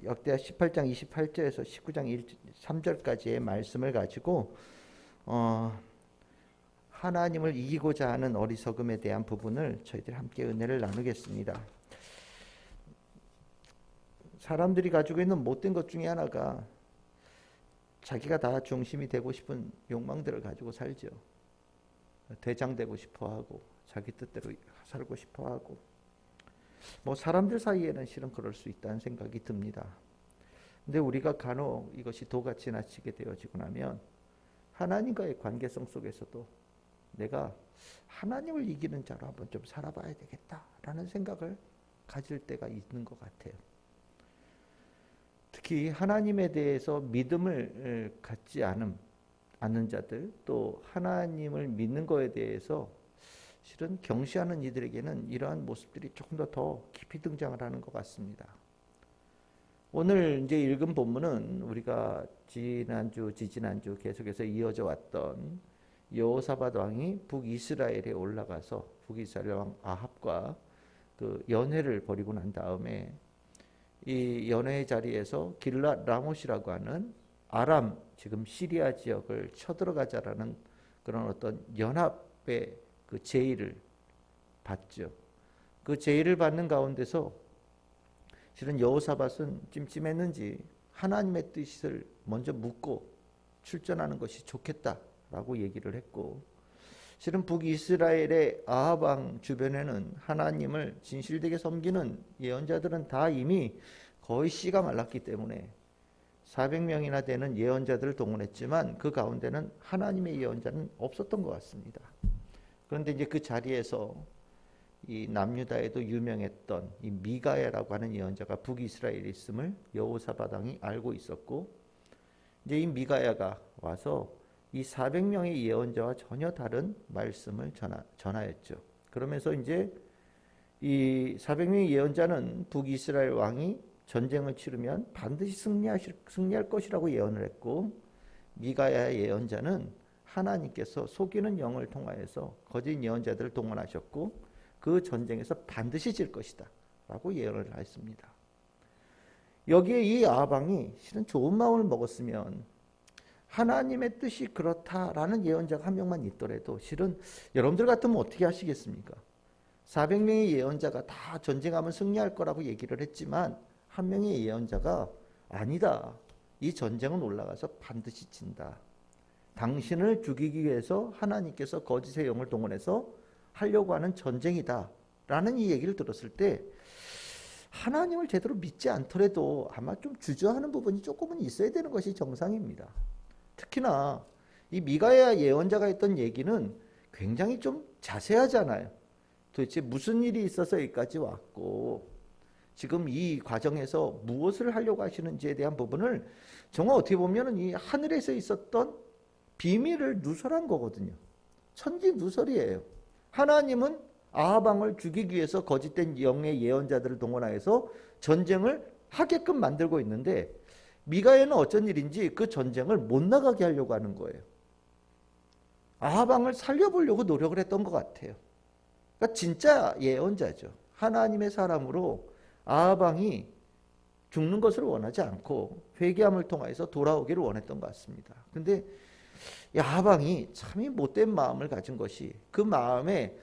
역대하 18장 28절에서 19장 3절까지의 말씀을 가지고 하나님을 이기고자 하는 어리석음에 대한 부분을 저희들이 함께 은혜를 나누겠습니다. 사람들이 가지고 있는 못된 것 중에 하나가 자기가 다 중심이 되고 싶은 욕망들을 가지고 살죠. 대장 되고 싶어하고 자기 뜻대로 살고 싶어하고 사람들 사이에는 실은 그럴 수 있다는 생각이 듭니다. 근데 우리가 간혹 이것이 도가 지나치게 되어지고 나면 하나님과의 관계성 속에서도 내가 하나님을 이기는 자로 한번 좀 살아봐야 되겠다라는 생각을 가질 때가 있는 것 같아요. 특히 하나님에 대해서 믿음을 갖지 않는 자들, 또 하나님을 믿는 것에 대해서 실은 경시하는 이들에게는 이러한 모습들이 조금 더 깊이 등장을 하는 것 같습니다. 오늘 이제 읽은 본문은 우리가 지지난주 계속해서 이어져 왔던 여호사밧 왕이 북이스라엘에 올라가서 북이스라엘 왕 아합과 그 연회를 벌이고 난 다음에 이 연회의 자리에서 길랏 라못이라고 하는 아람, 지금 시리아 지역을 쳐들어가자라는 그런 어떤 연합의 그 제의를 받죠. 그 제의를 받는 가운데서 실은 여호사밧은 찜찜했는지 하나님의 뜻을 먼저 묻고 출전하는 것이 좋겠다라고 얘기를 했고, 실은 북이스라엘의 아합 왕 주변에는 하나님을 진실되게 섬기는 예언자들은 다 이미 거의 씨가 말랐기 때문에 400명이나 되는 예언자들을 동원했지만 그 가운데는 하나님의 예언자는 없었던 것 같습니다. 그런데 이제 그 자리에서 이 남유다에도 유명했던 이 미가야라고 하는 예언자가 북이스라엘에 있음을 여호사밧 왕이 알고 있었고, 이제 이 미가야가 와서 이 400명의 예언자와 전혀 다른 말씀을 전하였죠. 그러면서 이제 이 400명의 예언자는 북이스라엘 왕이 전쟁을 치르면 반드시 승리할 것이라고 예언을 했고, 미가야의 예언자는 하나님께서 속이는 영을 통하여서 거짓 예언자들을 동원하셨고 그 전쟁에서 반드시 질 것이다 라고 예언을 했습니다. 여기에 이 아합 왕이 실은 좋은 마음을 먹었으면 하나님의 뜻이 그렇다라는 예언자가 한 명만 있더라도 실은 여러분들 같으면 어떻게 하시겠습니까? 400명의 예언자가 다 전쟁하면 승리할 거라고 얘기를 했지만 한 명의 예언자가 아니다, 이 전쟁은 올라가서 반드시 진다, 당신을 죽이기 위해서 하나님께서 거짓의 영을 동원해서 하려고 하는 전쟁이다 라는 이 얘기를 들었을 때 하나님을 제대로 믿지 않더라도 아마 좀 주저하는 부분이 조금은 있어야 되는 것이 정상입니다. 특히나 이 미가야 예언자가 했던 얘기는 굉장히 좀 자세하잖아요. 도대체 무슨 일이 있어서 여기까지 왔고 지금 이 과정에서 무엇을 하려고 하시는지에 대한 부분을 정말 어떻게 보면 이 하늘에서 있었던 비밀을 누설한 거거든요. 천지 누설이에요. 하나님은 아합 왕을 죽이기 위해서 거짓된 영의 예언자들을 동원하여서 전쟁을 하게끔 만들고 있는데 미가야는 어쩐 일인지 그 전쟁을 못 나가게 하려고 하는 거예요. 아합 왕을 살려보려고 노력을 했던 것 같아요. 그러니까 진짜 예언자죠. 하나님의 사람으로 아합 왕이 죽는 것을 원하지 않고 회개함을 통해서 돌아오기를 원했던 것 같습니다. 그런데 아합 왕이 참이 못된 마음을 가진 것이, 그 마음에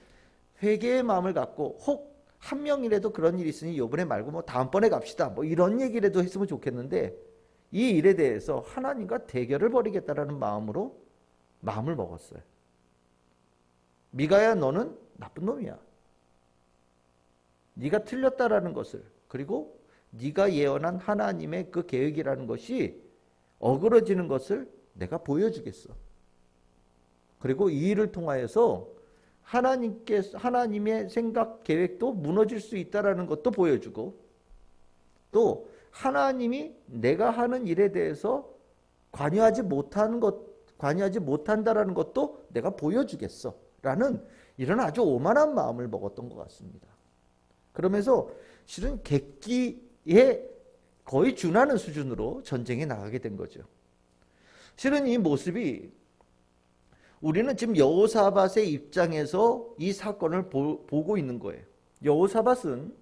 회개의 마음을 갖고 혹 한 명이라도 그런 일이 있으니 요번에 말고 다음번에 갑시다 이런 얘기라도 했으면 좋겠는데 이 일에 대해서 하나님과 대결을 벌이겠다라는 마음으로 마음을 먹었어요. 미가야, 너는 나쁜 놈이야. 네가 틀렸다라는 것을, 그리고 네가 예언한 하나님의 그 계획이라는 것이 어그러지는 것을 내가 보여주겠어. 그리고 이 일을 통하여서 하나님의 생각 계획도 무너질 수 있다라는 것도 보여주고, 또 하나님이 내가 하는 일에 대해서 관여하지 못한다라는 것도 내가 보여주겠어 라는 이런 아주 오만한 마음을 먹었던 것 같습니다. 그러면서 실은 객기에 거의 준하는 수준으로 전쟁에 나가게 된 거죠. 실은 이 모습이 우리는 지금 여호사밧의 입장에서 이 사건을 보고 있는 거예요. 여호사밧은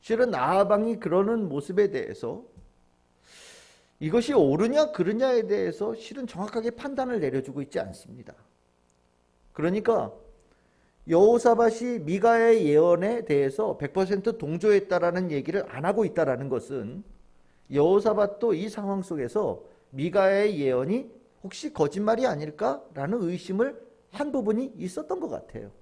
실은 아합 왕이 그러는 모습에 대해서 이것이 옳으냐 그르냐에 대해서 실은 정확하게 판단을 내려주고 있지 않습니다. 그러니까 여호사밧이 미가의 예언에 대해서 100% 동조했다라는 얘기를 안 하고 있다라는 것은 여호사밧도 이 상황 속에서 미가의 예언이 혹시 거짓말이 아닐까라는 의심을 한 부분이 있었던 것 같아요.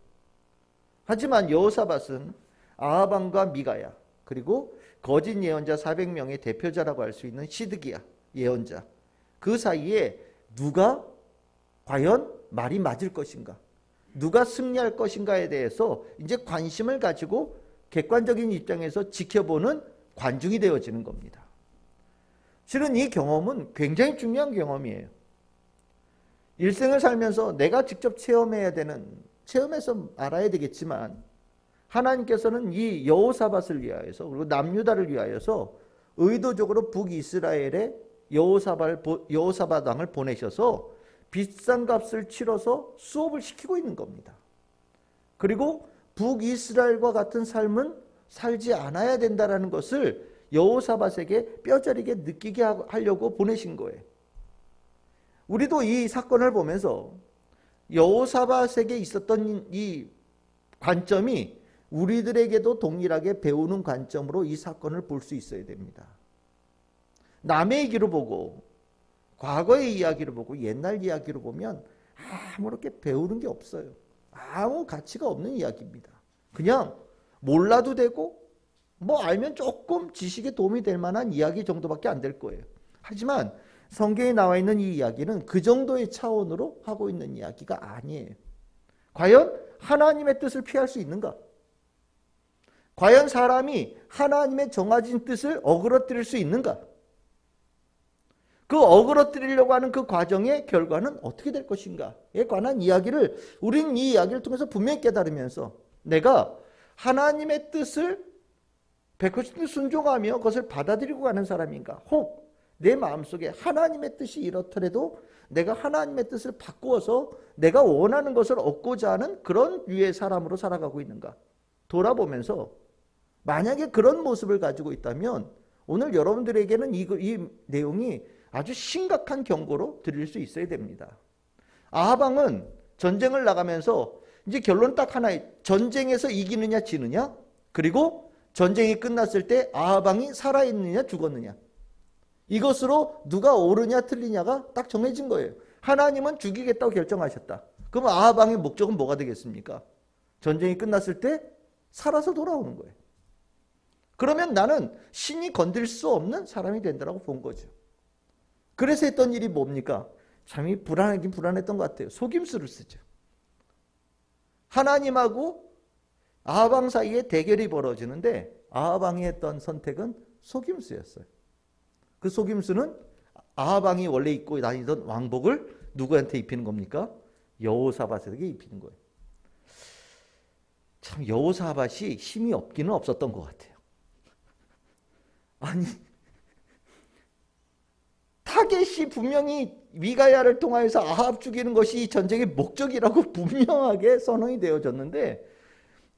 하지만 여호사밧은 아합 왕과 미가야, 그리고 거짓 예언자 400명의 대표자라고 할 수 있는 시드기야 예언자, 그 사이에 누가 과연 말이 맞을 것인가, 누가 승리할 것인가에 대해서 이제 관심을 가지고 객관적인 입장에서 지켜보는 관중이 되어지는 겁니다. 실은 이 경험은 굉장히 중요한 경험이에요. 일생을 살면서 내가 직접 체험해서 알아야 되겠지만, 하나님께서는 이 여호사밧을 위하여서, 그리고 남유다를 위하여서 의도적으로 북이스라엘에 여호사밧 왕을 보내셔서 비싼 값을 치러서 수업을 시키고 있는 겁니다. 그리고 북이스라엘과 같은 삶은 살지 않아야 된다는 것을 여호사밧에게 뼈저리게 느끼게 하려고 보내신 거예요. 우리도 이 사건을 보면서 여호사밧에게 있었던 이 관점이 우리들에게도 동일하게 배우는 관점으로 이 사건을 볼 수 있어야 됩니다. 남의 얘기로 보고, 과거의 이야기를 보고, 옛날 이야기를 보면 아무렇게 배우는 게 없어요. 아무 가치가 없는 이야기입니다. 그냥 몰라도 되고, 뭐 알면 조금 지식에 도움이 될 만한 이야기 정도밖에 안 될 거예요. 하지만 성경에 나와 있는 이 이야기는 그 정도의 차원으로 하고 있는 이야기가 아니에요. 과연 하나님의 뜻을 피할 수 있는가? 과연 사람이 하나님의 정해진 뜻을 어그러뜨릴 수 있는가? 그 어그러뜨리려고 하는 그 과정의 결과는 어떻게 될 것인가에 관한 이야기를 우리는 이 이야기를 통해서 분명히 깨달으면서 내가 하나님의 뜻을 100% 순종하며 그것을 받아들이고 가는 사람인가? 혹 내 마음속에 하나님의 뜻이 이렇더라도 내가 하나님의 뜻을 바꾸어서 내가 원하는 것을 얻고자 하는 그런 류의 사람으로 살아가고 있는가? 돌아보면서 만약에 그런 모습을 가지고 있다면 오늘 여러분들에게는 이 내용이 아주 심각한 경고로 드릴 수 있어야 됩니다. 아합 왕은 전쟁을 나가면서 이제 결론 딱 하나에, 전쟁에서 이기느냐 지느냐, 그리고 전쟁이 끝났을 때 아합 왕이 살아있느냐 죽었느냐, 이것으로 누가 옳으냐 틀리냐가 딱 정해진 거예요. 하나님은 죽이겠다고 결정하셨다. 그럼 아합 왕의 목적은 뭐가 되겠습니까? 전쟁이 끝났을 때 살아서 돌아오는 거예요. 그러면 나는 신이 건들 수 없는 사람이 된다고 본 거죠. 그래서 했던 일이 뭡니까? 참이 불안하긴 불안했던 것 같아요. 속임수를 쓰죠. 하나님하고 아합 왕 사이에 대결이 벌어지는데 아합 왕이 했던 선택은 속임수였어요. 그 속임수는 아합 왕이 원래 입고 다니던 왕복을 누구한테 입히는 겁니까? 여호사밧에게 입히는 거예요. 참 여호사밧이 힘이 없기는 없었던 것 같아요. 아니, 타겟이 분명히 미가야를 통하여서 아합 죽이는 것이 이 전쟁의 목적이라고 분명하게 선언이 되어졌는데,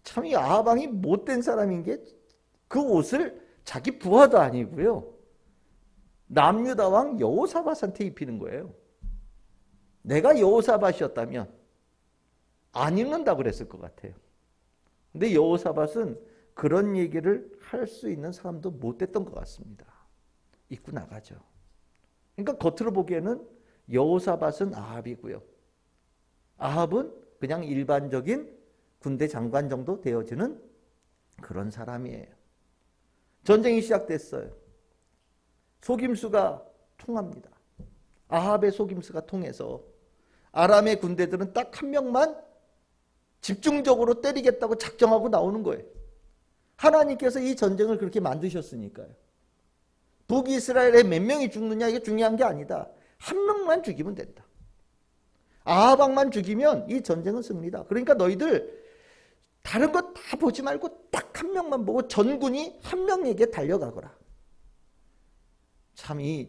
참 이 아합 왕이 못된 사람인 게 그 옷을 자기 부하도 아니고요, 남유다 왕 여호사밧한테 입히는 거예요. 내가 여호사밧이었다면 안 입는다고 그랬을 것 같아요. 근데 여호사밧은 그런 얘기를 할 수 있는 사람도 못 됐던 것 같습니다. 입고 나가죠. 그러니까 겉으로 보기에는 여호사밧은 아합이고요, 아합은 그냥 일반적인 군대 장관 정도 되어지는 그런 사람이에요. 전쟁이 시작됐어요. 속임수가 통합니다. 아합의 속임수가 통해서 아람의 군대들은 딱 한 명만 집중적으로 때리겠다고 작정하고 나오는 거예요. 하나님께서 이 전쟁을 그렇게 만드셨으니까요. 북이스라엘에 몇 명이 죽느냐 이게 중요한 게 아니다. 한 명만 죽이면 된다. 아합 왕만 죽이면 이 전쟁은 승리다. 그러니까 너희들 다른 거 다 보지 말고 딱 한 명만 보고 전군이 한 명에게 달려가거라. 참 이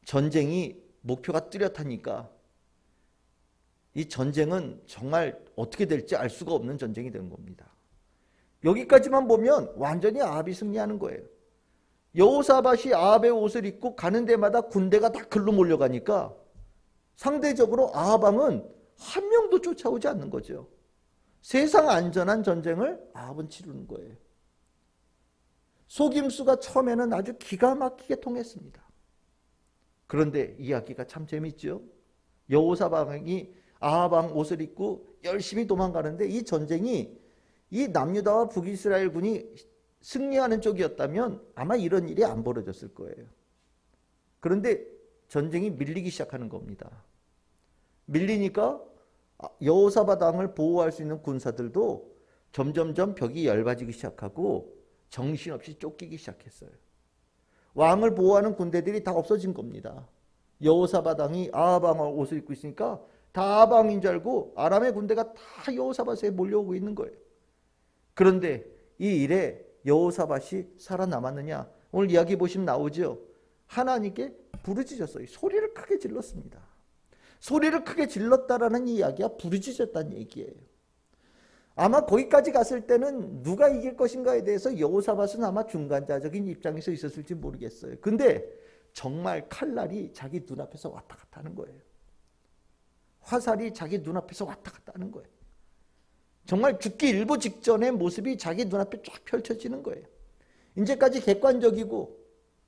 전쟁이 목표가 뚜렷하니까 이 전쟁은 정말 어떻게 될지 알 수가 없는 전쟁이 된 겁니다. 여기까지만 보면 완전히 아합이 승리하는 거예요. 여호사밧이 아합의 옷을 입고 가는 데마다 군대가 다 글로 몰려가니까 상대적으로 아합 왕은 한 명도 쫓아오지 않는 거죠. 세상 안전한 전쟁을 아합은 치르는 거예요. 속임수가 처음에는 아주 기가 막히게 통했습니다. 그런데 이야기가 참 재밌죠. 여호사밧 왕이 아합 왕 옷을 입고 열심히 도망가는데 이 전쟁이 이 남유다와 북이스라엘 군이 승리하는 쪽이었다면 아마 이런 일이 안 벌어졌을 거예요. 그런데 전쟁이 밀리기 시작하는 겁니다. 밀리니까 여호사밧 왕을 보호할 수 있는 군사들도 점점점 벽이 얇아지기 시작하고 정신없이 쫓기기 시작했어요. 왕을 보호하는 군대들이 다 없어진 겁니다. 여호사밧 왕이 아합 왕 옷을 입고 있으니까 다 아합 왕인 줄 알고 아람의 군대가 다 여호사밧에 몰려오고 있는 거예요. 그런데 이 일에 여호사밧이 살아남았느냐? 오늘 이야기 보시면 나오죠. 하나님께 부르짖었어요. 소리를 크게 질렀습니다. 소리를 크게 질렀다라는 이야기가 부르짖었다는 얘기예요. 아마 거기까지 갔을 때는 누가 이길 것인가에 대해서 여호사밧은 아마 중간자적인 입장에서 있었을지 모르겠어요. 근데 정말 칼날이 자기 눈앞에서 왔다 갔다 하는 거예요. 화살이 자기 눈앞에서 왔다 갔다 하는 거예요. 정말 죽기 일보 직전의 모습이 자기 눈앞에 쫙 펼쳐지는 거예요. 이제까지 객관적이고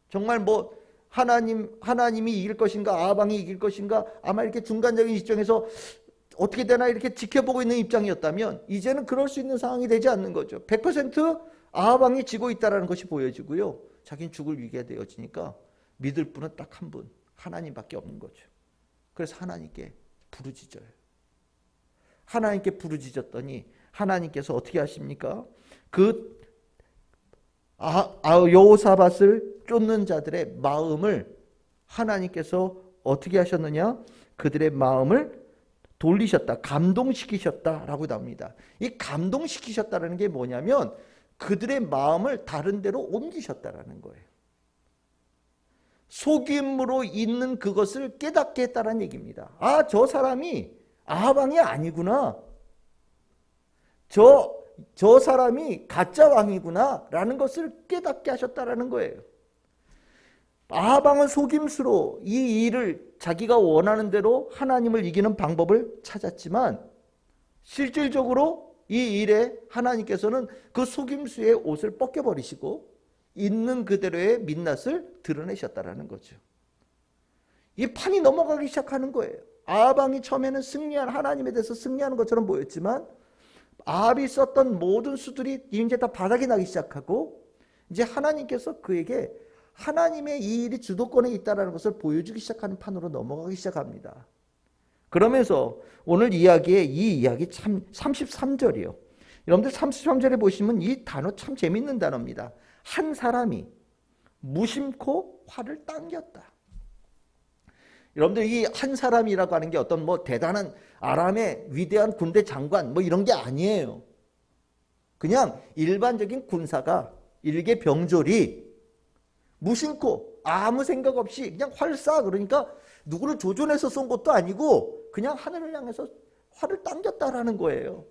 정말 뭐 하나님이 이길 것인가 아합 왕이 이길 것인가 아마 이렇게 중간적인 입장에서 어떻게 되나 이렇게 지켜보고 있는 입장이었다면 이제는 그럴 수 있는 상황이 되지 않는 거죠. 100% 아합 왕이 지고 있다는 것이 보여지고요. 자기는 죽을 위기가 되어지니까 믿을 분은 딱 한 분, 하나님밖에 없는 거죠. 그래서 하나님께 부르짖어요. 하나님께 부르짖었더니 하나님께서 어떻게 하십니까? 그 여호사밧을 쫓는 자들의 마음을 하나님께서 어떻게 하셨느냐? 그들의 마음을 돌리셨다. 감동시키셨다라고 나옵니다. 이 감동시키셨다는 게 뭐냐면 그들의 마음을 다른 데로 옮기셨다라는 거예요. 속임으로 있는 그것을 깨닫게 했다는 얘기입니다. 아, 저 사람이 아합 왕이 아니구나. 저 사람이 가짜 왕이구나 라는 것을 깨닫게 하셨다라는 거예요. 아합 왕은 속임수로 이 일을 자기가 원하는 대로 하나님을 이기는 방법을 찾았지만 실질적으로 이 일에 하나님께서는 그 속임수의 옷을 벗겨버리시고 있는 그대로의 민낯을 드러내셨다라는 거죠. 이 판이 넘어가기 시작하는 거예요. 아합 왕이 처음에는 하나님에 대해서 승리하는 것처럼 보였지만 아합이 썼던 모든 수들이 이제 다 바닥이 나기 시작하고 이제 하나님께서 그에게 하나님의 이 일이 주도권에 있다는 것을 보여주기 시작하는 판으로 넘어가기 시작합니다. 그러면서 오늘 이야기의 이 이야기 참 33절이요. 여러분들 33절에 보시면 이 단어 참 재밌는 단어입니다. 한 사람이 무심코 활을 당겼다. 여러분들 이 한 사람이라고 하는 게 어떤 뭐 대단한 아람의 위대한 군대 장관 뭐 이런 게 아니에요. 그냥 일반적인 군사가 일개 병졸이 무심코 아무 생각 없이 그냥 활 쏴. 그러니까 누구를 조준해서 쏜 것도 아니고 그냥 하늘을 향해서 활을 당겼다라는 거예요.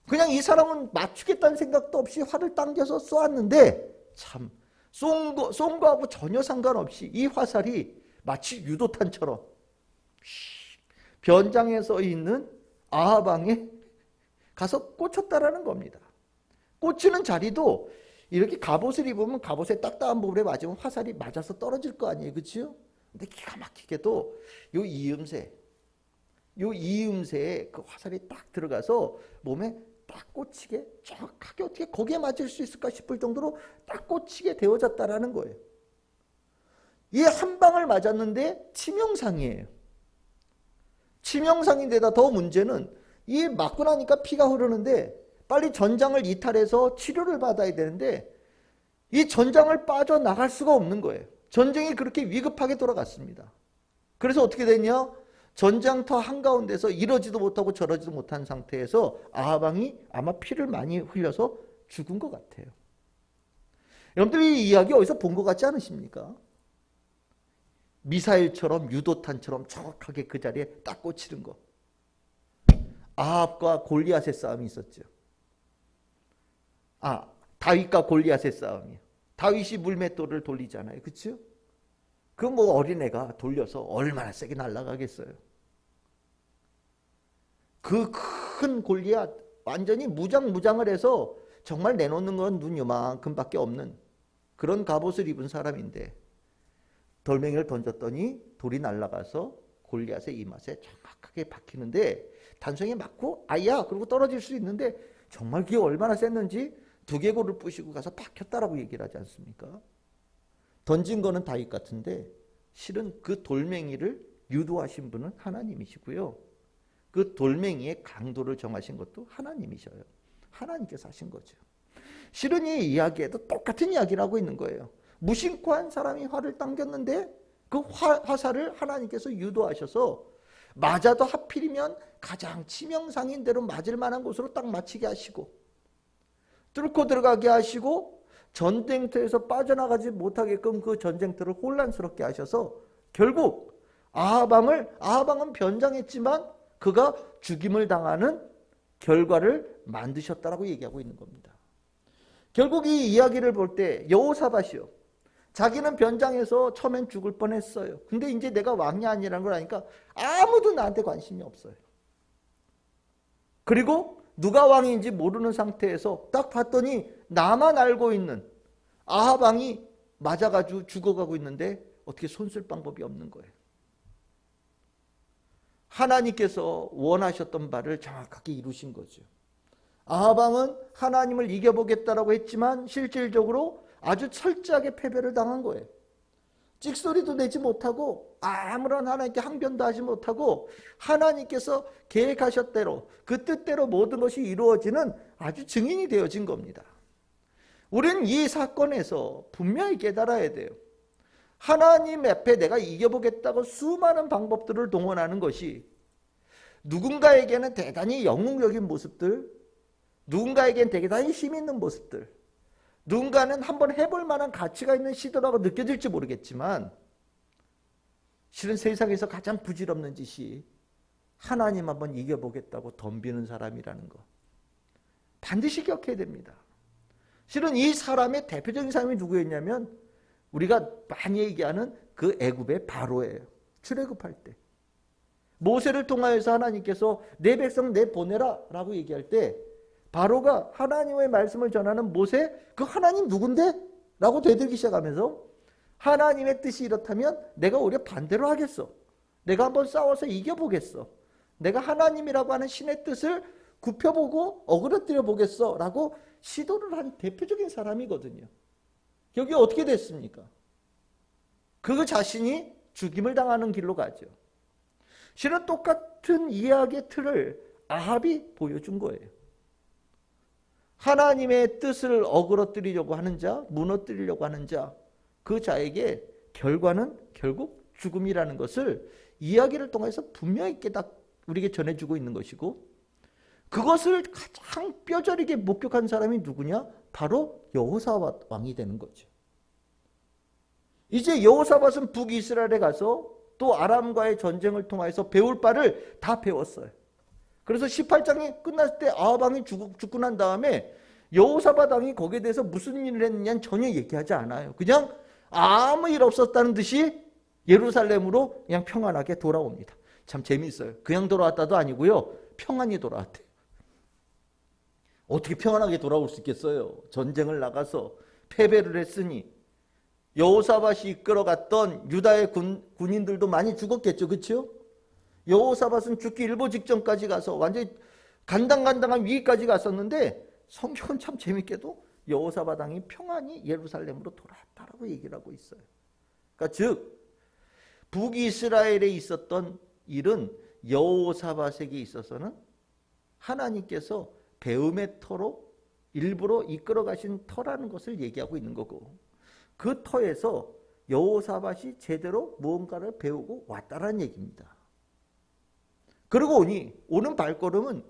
그냥 이 사람은 맞추겠다는 생각도 없이 활을 당겨서 쏘았는데 참 쏜 거하고 전혀 상관없이 이 화살이 마치 유도탄처럼 변장에 서 있는 아합 왕에 가서 꽂혔다라는 겁니다. 꽂히는 자리도 이렇게 갑옷을 입으면 갑옷에 딱딱한 부분에 맞으면 화살이 맞아서 떨어질 거 아니에요, 그렇죠? 근데 기가 막히게도 요 이음새에 그 화살이 딱 들어가서 몸에 딱 꽂히게 정확하게 어떻게 거기에 맞을 수 있을까 싶을 정도로 딱 꽂히게 되어졌다라는 거예요. 이 한 방을 맞았는데 치명상이에요. 치명상인데다 더 문제는 이 맞고 나니까 피가 흐르는데 빨리 전장을 이탈해서 치료를 받아야 되는데 이 전장을 빠져나갈 수가 없는 거예요. 전쟁이 그렇게 위급하게 돌아갔습니다. 그래서 어떻게 됐냐? 전장터 한가운데서 이러지도 못하고 저러지도 못한 상태에서 아합 왕이 아마 피를 많이 흘려서 죽은 것 같아요. 여러분들 이 이야기 어디서 본 것 같지 않으십니까? 미사일처럼 유도탄처럼 정확하게 그 자리에 딱 꽂히는 거. 아합과 골리앗의 싸움이 있었죠. 다윗과 골리앗의 싸움이요. 다윗이 물맷돌을 돌리잖아요. 그렇죠? 그 뭐 어린애가 돌려서 얼마나 세게 날아가겠어요. 그 큰 골리앗 완전히 무장을 해서 정말 내놓는 건 눈 요만큼밖에 없는 그런 갑옷을 입은 사람인데 돌멩이를 던졌더니 돌이 날아가서 골리앗의 이마에 정확하게 박히는데 단성에 맞고 아야 그러고 떨어질 수 있는데 정말 그게 얼마나 셌는지 두개골을 부시고 가서 박혔다라고 얘기를 하지 않습니까? 던진 거는 다윗 같은데 실은 그 돌멩이를 유도하신 분은 하나님이시고요. 그 돌멩이의 강도를 정하신 것도 하나님이셔요. 하나님께서 하신 거죠. 실은 이 이야기에도 똑같은 이야기를 하고 있는 거예요. 무심코 한 사람이 활을 당겼는데 그 화살을 하나님께서 유도하셔서 맞아도 하필이면 가장 치명상인 대로 맞을 만한 곳으로 딱 맞히게 하시고 뚫고 들어가게 하시고 전쟁터에서 빠져나가지 못하게끔 그 전쟁터를 혼란스럽게 하셔서 결국 아하방은 변장했지만 그가 죽임을 당하는 결과를 만드셨다라고 얘기하고 있는 겁니다. 결국 이 이야기를 볼 때 여호사밧이요. 자기는 변장해서 처음엔 죽을 뻔했어요. 근데 이제 내가 왕이 아니라는 걸 아니까 아무도 나한테 관심이 없어요. 그리고 누가 왕인지 모르는 상태에서 딱 봤더니 나만 알고 있는 아합 왕이 맞아가지고 죽어가고 있는데 어떻게 손쓸 방법이 없는 거예요. 하나님께서 원하셨던 바를 정확하게 이루신 거죠. 아합 왕은 하나님을 이겨보겠다라고 했지만 실질적으로 아주 철저하게 패배를 당한 거예요. 찍소리도 내지 못하고 아무런 하나님께 항변도 하지 못하고 하나님께서 계획하셨대로 그 뜻대로 모든 것이 이루어지는 아주 증인이 되어진 겁니다. 우리는 이 사건에서 분명히 깨달아야 돼요. 하나님 앞에 내가 이겨보겠다고 수많은 방법들을 동원하는 것이 누군가에게는 대단히 영웅적인 모습들, 누군가에게는 대단히 힘 있는 모습들, 누군가는 한번 해볼 만한 가치가 있는 시도라고 느껴질지 모르겠지만 실은 세상에서 가장 부질없는 짓이 하나님 한번 이겨보겠다고 덤비는 사람이라는 거 반드시 기억해야 됩니다. 실은 이 사람의 대표적인 사람이 누구였냐면 우리가 많이 얘기하는 그 애굽의 바로예요. 출애굽할 때 모세를 통하여서 하나님께서 내 백성 내보내라 라고 얘기할 때 바로가 하나님의 말씀을 전하는 모세 그 하나님 누군데? 라고 되들기 시작하면서 하나님의 뜻이 이렇다면 내가 오히려 반대로 하겠어. 내가 한번 싸워서 이겨보겠어. 내가 하나님이라고 하는 신의 뜻을 굽혀보고 어그러뜨려 보겠어 라고 시도를 한 대표적인 사람이거든요. 여기 어떻게 됐습니까? 그 자신이 죽임을 당하는 길로 가죠. 실은 똑같은 이야기의 틀을 아합이 보여준 거예요. 하나님의 뜻을 어그러뜨리려고 하는 자, 무너뜨리려고 하는 자, 그 자에게 결과는 결국 죽음이라는 것을 이야기를 통해서 분명히 우리에게 전해주고 있는 것이고 그것을 가장 뼈저리게 목격한 사람이 누구냐? 바로 여호사밧 왕이 되는 거죠. 이제 여호사밧은 북이스라엘에 가서 또 아람과의 전쟁을 통해서 배울 바를 다 배웠어요. 그래서 18장이 끝났을 때 아합 왕이 죽고 난 다음에 여호사밧 왕이 거기에 대해서 무슨 일을 했느냐는 전혀 얘기하지 않아요. 그냥 아무 일 없었다는 듯이 예루살렘으로 그냥 평안하게 돌아옵니다. 참 재미있어요. 그냥 돌아왔다도 아니고요. 평안히 돌아왔대요. 어떻게 평안하게 돌아올 수 있겠어요? 전쟁을 나가서 패배를 했으니 여호사밧이 이끌어갔던 유다의 군인들도 많이 죽었겠죠. 그렇죠? 여호사밧은 죽기 일보 직전까지 가서 완전히 간당간당한 위기까지 갔었는데 성경은 참 재밌게도 여호사밧 왕이 평안히 예루살렘으로 돌아왔다라고 얘기를 하고 있어요. 그러니까 즉 북이스라엘에 있었던 일은 여호사밧에게 있어서는 하나님께서 배움의 터로 일부러 이끌어 가신 터라는 것을 얘기하고 있는 거고 그 터에서 여호사밧이 제대로 무언가를 배우고 왔다라는 얘기입니다. 그러고 오는 발걸음은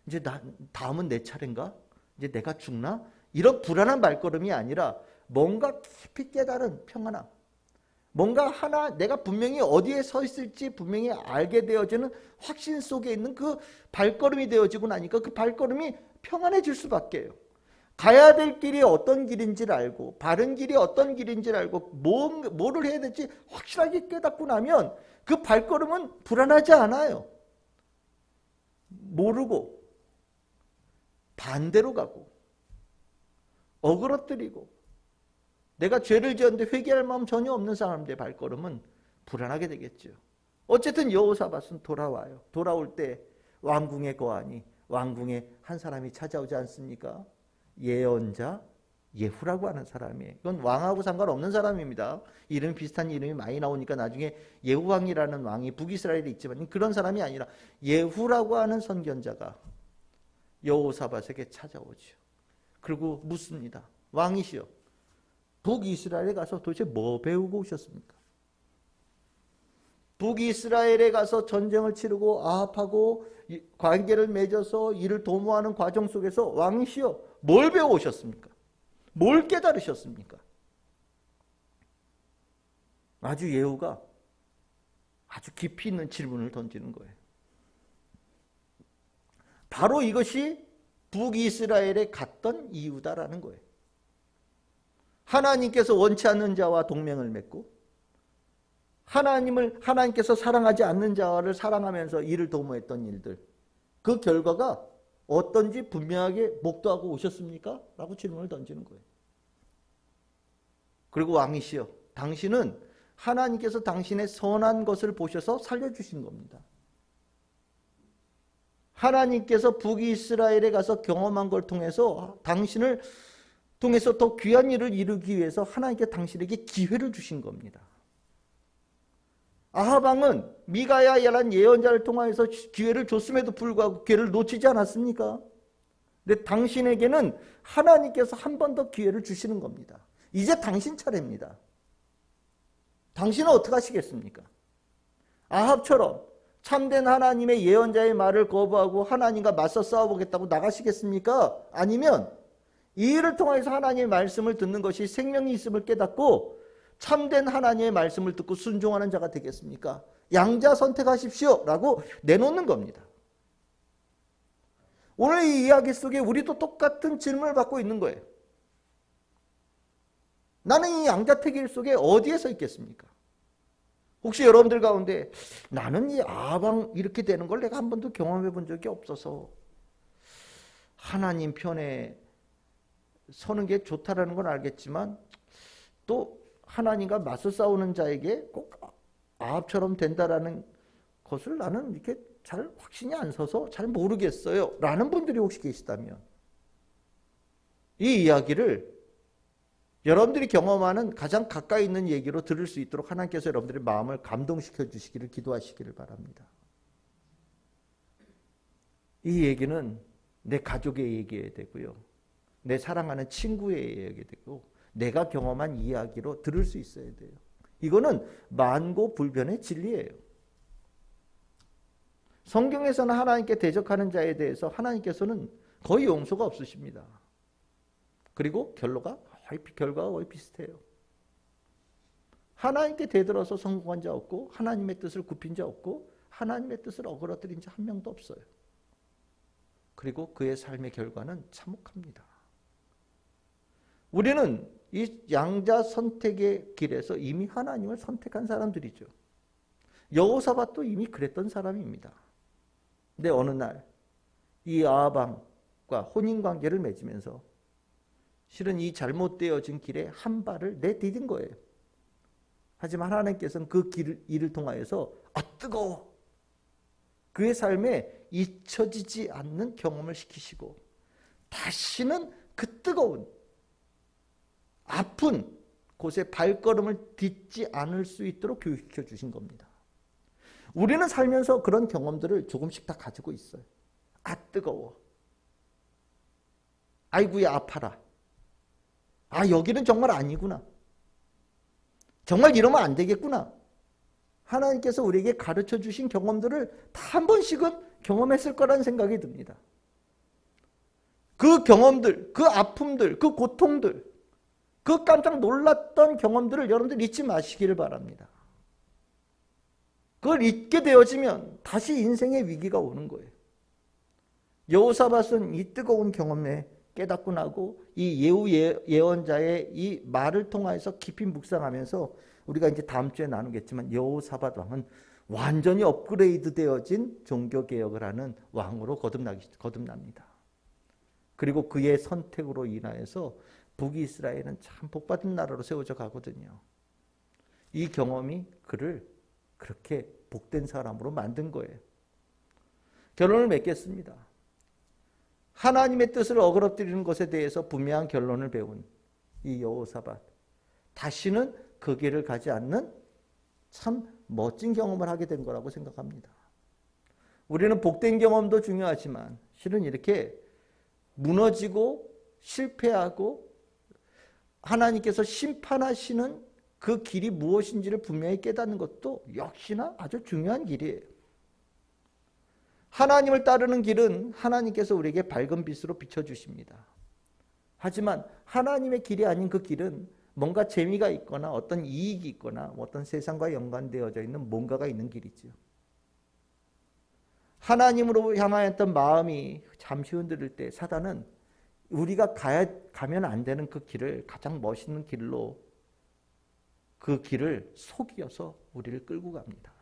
이제 다음은 내 차례인가? 이제 내가 죽나? 이런 불안한 발걸음이 아니라 뭔가 깊이 깨달은 평안함. 뭔가 하나 내가 분명히 어디에 서 있을지 분명히 알게 되어지는 확신 속에 있는 그 발걸음이 되어지고 나니까 그 발걸음이 평안해질 수밖에요. 가야 될 길이 어떤 길인지를 알고 바른 길이 어떤 길인지를 알고 뭐를 해야 될지 확실하게 깨닫고 나면 그 발걸음은 불안하지 않아요. 모르고 반대로 가고 어그러뜨리고 내가 죄를 지었는데 회개할 마음 전혀 없는 사람들의 발걸음은 불안하게 되겠죠. 어쨌든 여호사밧은 돌아와요. 돌아올 때 왕궁에 거하니 왕궁에 한 사람이 찾아오지 않습니까? 예언자 예후라고 하는 사람이에요. 이건 왕하고 상관없는 사람입니다. 이름 비슷한 이름이 많이 나오니까 나중에 예후왕이라는 왕이 북이스라엘에 있지만 그런 사람이 아니라 예후라고 하는 선견자가 여호사밧에게 찾아오죠. 그리고 묻습니다. 왕이시여, 북이스라엘에 가서 도대체 뭐 배우고 오셨습니까? 북이스라엘에 가서 전쟁을 치르고 아합하고 관계를 맺어서 이를 도모하는 과정 속에서 왕이시여 뭘 배워오셨습니까? 뭘 깨달으셨습니까? 아주 예후가 아주 깊이 있는 질문을 던지는 거예요. 바로 이것이 북이스라엘에 갔던 이유다라는 거예요. 하나님께서 원치 않는 자와 동맹을 맺고 하나님께서 사랑하지 않는 자를 사랑하면서 이를 도모했던 일들, 그 결과가 어떤지 분명하게 목도하고 오셨습니까? 라고 질문을 던지는 거예요. 그리고 왕이시여, 당신은 하나님께서 당신의 선한 것을 보셔서 살려주신 겁니다. 하나님께서 북이스라엘에 가서 경험한 걸 통해서 당신을 통해서 더 귀한 일을 이루기 위해서 하나님께 당신에게 기회를 주신 겁니다. 아합왕은 미가야라는 예언자를 통하여서 기회를 줬음에도 불구하고 기회를 놓치지 않았습니까? 근데 당신에게는 하나님께서 한 번 더 기회를 주시는 겁니다. 이제 당신 차례입니다. 당신은 어떻게 하시겠습니까? 아합처럼 참된 하나님의 예언자의 말을 거부하고 하나님과 맞서 싸워보겠다고 나가시겠습니까? 아니면 이 일을 통해서 하나님의 말씀을 듣는 것이 생명이 있음을 깨닫고 참된 하나님의 말씀을 듣고 순종하는 자가 되겠습니까? 양자 선택하십시오 라고 내놓는 겁니다. 오늘 이 이야기 속에 우리도 똑같은 질문을 받고 있는 거예요. 나는 이 양자택일 속에 어디에 서 있겠습니까? 혹시 여러분들 가운데 나는 이 아방 이렇게 되는 걸 내가 한 번도 경험해 본 적이 없어서 하나님 편에 서는 게 좋다라는 건 알겠지만 또 하나님과 맞서 싸우는 자에게 꼭 아합처럼 된다라는 것을 나는 이렇게 잘 확신이 안 서서 잘 모르겠어요 라는 분들이 혹시 계시다면 이 이야기를 여러분들이 경험하는 가장 가까이 있는 얘기로 들을 수 있도록 하나님께서 여러분들의 마음을 감동시켜 주시기를 기도하시기를 바랍니다. 이 얘기는 내 가족의 얘기여야 되고요. 내 사랑하는 친구의 얘기가 되고 내가 경험한 이야기로 들을 수 있어야 돼요. 이거는 만고불변의 진리예요. 성경에서는 하나님께 대적하는 자에 대해서 하나님께서는 거의 용서가 없으십니다. 그리고 결과가 거의 비슷해요. 하나님께 대들어서 성공한 자 없고 하나님의 뜻을 굽힌 자 없고 하나님의 뜻을 어그러뜨린 자 한 명도 없어요. 그리고 그의 삶의 결과는 참혹합니다. 우리는 이 양자 선택의 길에서 이미 하나님을 선택한 사람들이죠. 여호사밧도 이미 그랬던 사람입니다. 근데 어느 날 이 아합왕과 혼인관계를 맺으면서 실은 이 잘못되어진 길에 한 발을 내디딘 거예요. 하지만 하나님께서는 그 일을 통하여서 뜨거워! 그의 삶에 잊혀지지 않는 경험을 시키시고 다시는 그 뜨거운 아픈 곳에 발걸음을 딛지 않을 수 있도록 교육시켜 주신 겁니다. 우리는 살면서 그런 경험들을 조금씩 다 가지고 있어요. 뜨거워. 아이고야 아파라. 여기는 정말 아니구나. 정말 이러면 안 되겠구나. 하나님께서 우리에게 가르쳐 주신 경험들을 다 한 번씩은 경험했을 거라는 생각이 듭니다. 그 경험들, 그 아픔들, 그 고통들, 그 깜짝 놀랐던 경험들을 여러분들 잊지 마시기를 바랍니다. 그걸 잊게 되어지면 다시 인생의 위기가 오는 거예요. 여호사밧은 이 뜨거운 경험에 깨닫고 나고 이 예후 예언자의 이 말을 통해서 깊이 묵상하면서 우리가 이제 다음 주에 나누겠지만 여호사밧 왕은 완전히 업그레이드 되어진 종교 개혁을 하는 왕으로 거듭납니다. 그리고 그의 선택으로 인하여서 북이스라엘은 참 복받은 나라로 세워져 가거든요. 이 경험이 그를 그렇게 복된 사람으로 만든 거예요. 결론을 맺겠습니다. 하나님의 뜻을 어그러뜨리는 것에 대해서 분명한 결론을 배운 이 여호사밧, 다시는 그 길을 가지 않는 참 멋진 경험을 하게 된 거라고 생각합니다. 우리는 복된 경험도 중요하지만 실은 이렇게 무너지고 실패하고 하나님께서 심판하시는 그 길이 무엇인지를 분명히 깨닫는 것도 역시나 아주 중요한 길이에요. 하나님을 따르는 길은 하나님께서 우리에게 밝은 빛으로 비춰주십니다. 하지만 하나님의 길이 아닌 그 길은 뭔가 재미가 있거나 어떤 이익이 있거나 어떤 세상과 연관되어져 있는 뭔가가 있는 길이죠. 하나님으로 향하였던 마음이 잠시 흔들릴 때 사단은 우리가 가면 안 되는 그 길을 가장 멋있는 길로 그 길을 속여서 우리를 끌고 갑니다.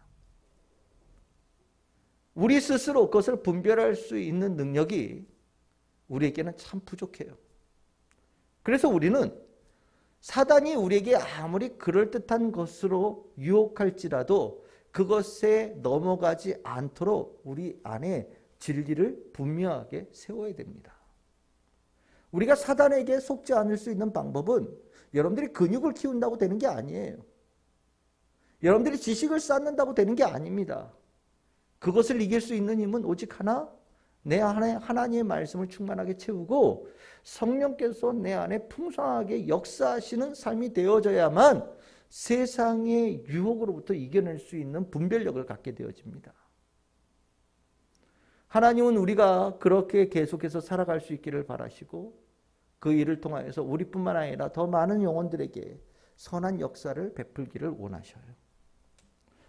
우리 스스로 그것을 분별할 수 있는 능력이 우리에게는 참 부족해요. 그래서 우리는 사단이 우리에게 아무리 그럴듯한 것으로 유혹할지라도 그것에 넘어가지 않도록 우리 안에 진리를 분명하게 세워야 됩니다. 우리가 사단에게 속지 않을 수 있는 방법은 여러분들이 근육을 키운다고 되는 게 아니에요. 여러분들이 지식을 쌓는다고 되는 게 아닙니다. 그것을 이길 수 있는 힘은 오직 하나, 내 안에 하나님의 말씀을 충만하게 채우고 성령께서 내 안에 풍성하게 역사하시는 삶이 되어져야만 세상의 유혹으로부터 이겨낼 수 있는 분별력을 갖게 되어집니다. 하나님은 우리가 그렇게 계속해서 살아갈 수 있기를 바라시고 그 일을 통하여서 우리뿐만 아니라 더 많은 영혼들에게 선한 역사를 베풀기를 원하셔요.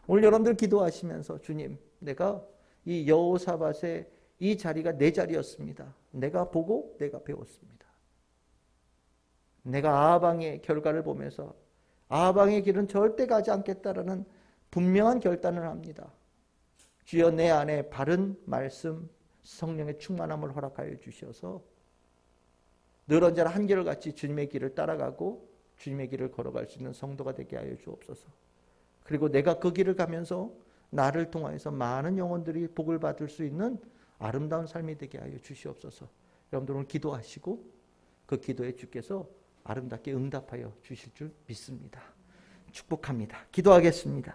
오늘 여러분들 기도하시면서 주님, 내가 이 여호사밧의 이 자리가 내 자리였습니다. 내가 보고 내가 배웠습니다. 내가 아하방의 결과를 보면서 아하방의 길은 절대 가지 않겠다라는 분명한 결단을 합니다. 주여 내 안에 바른 말씀 성령의 충만함을 허락하여 주셔서 늘 언제나 한결같이 주님의 길을 따라가고 주님의 길을 걸어갈 수 있는 성도가 되게 하여 주옵소서. 그리고 내가 그 길을 가면서 나를 통하여서 많은 영혼들이 복을 받을 수 있는 아름다운 삶이 되게 하여 주시옵소서. 여러분들 오늘 기도하시고 그 기도에 주께서 아름답게 응답하여 주실 줄 믿습니다. 축복합니다. 기도하겠습니다.